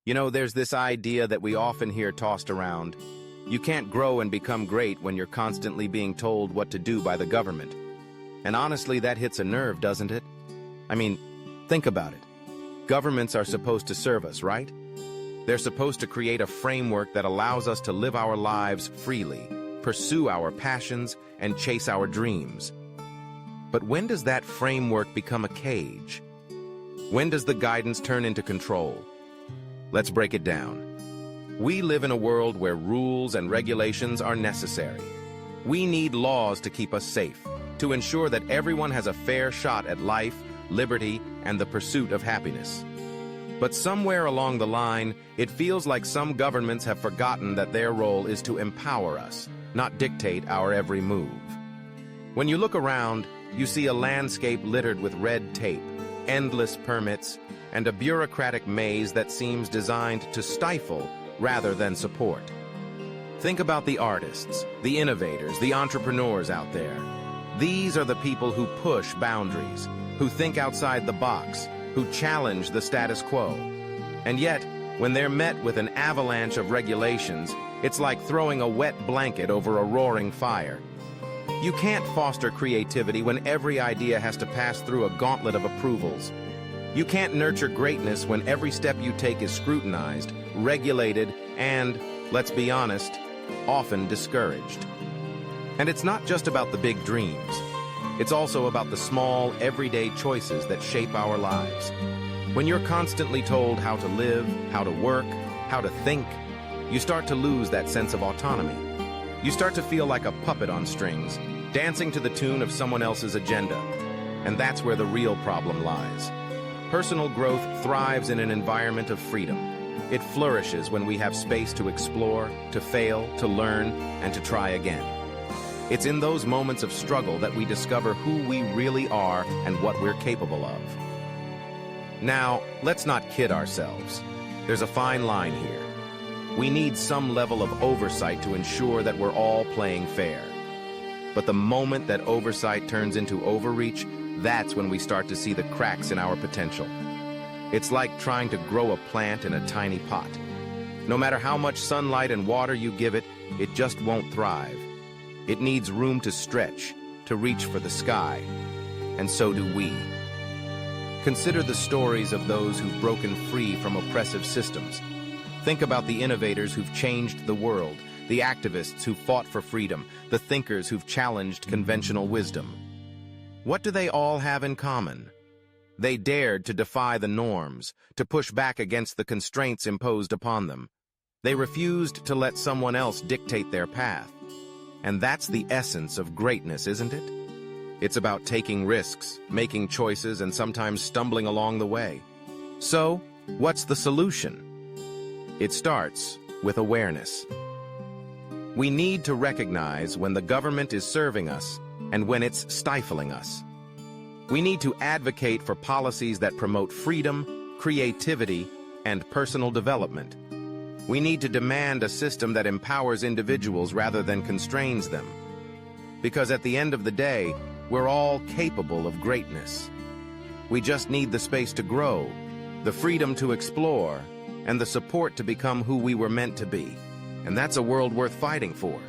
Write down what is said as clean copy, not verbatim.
You know, there's this idea that we often hear tossed around. You can't grow and become great when you're constantly being told what to do by the government. And honestly, that hits a nerve, doesn't it? I mean, think about it. Governments are supposed to serve us, right? They're supposed to create a framework that allows us to live our lives freely, pursue our passions, and chase our dreams. But when does that framework become a cage? When does the guidance turn into control? Let's break it down. We live in a world where rules and regulations are necessary. We need laws to keep us safe, to ensure that everyone has a fair shot at life, liberty, and the pursuit of happiness. But somewhere along the line, it feels like some governments have forgotten that their role is to empower us, not dictate our every move. When you look around, you see a landscape littered with red tape, endless permits, and a bureaucratic maze that seems designed to stifle rather than support. Think about the artists, the innovators, the entrepreneurs out there. These are the people who push boundaries, who think outside the box, who challenge the status quo. And yet, when they're met with an avalanche of regulations, it's like throwing a wet blanket over a roaring fire. You can't foster creativity when every idea has to pass through a gauntlet of approvals. You can't nurture greatness when every step you take is scrutinized, regulated, and, let's be honest, often discouraged. And it's not just about the big dreams. It's also about the small, everyday choices that shape our lives. When you're constantly told how to live, how to work, how to think, you start to lose that sense of autonomy. You start to feel like a puppet on strings, dancing to the tune of someone else's agenda. And that's where the real problem lies. Personal growth thrives in an environment of freedom. It flourishes when we have space to explore, to fail, to learn, and to try again. It's in those moments of struggle that we discover who we really are and what we're capable of. Now, let's not kid ourselves. There's a fine line here. We need some level of oversight to ensure that we're all playing fair. But the moment that oversight turns into overreach, that's when we start to see the cracks in our potential. It's like trying to grow a plant in a tiny pot. No matter how much sunlight and water you give it, it just won't thrive. It needs room to stretch, to reach for the sky. And so do we. Consider the stories of those who've broken free from oppressive systems. Think about the innovators who've changed the world, the activists who fought for freedom, the thinkers who've challenged conventional wisdom. What do they all have in common? They dared to defy the norms, to push back against the constraints imposed upon them. They refused to let someone else dictate their path. And that's the essence of greatness, isn't it? It's about taking risks, making choices, and sometimes stumbling along the way. So, what's the solution? It starts with awareness. We need to recognize when the government is serving us and when it's stifling us. We need to advocate for policies that promote freedom, creativity, and personal development. We need to demand a system that empowers individuals rather than constrains them. Because at the end of the day, we're all capable of greatness. We just need the space to grow, the freedom to explore, and the support to become who we were meant to be. And that's a world worth fighting for.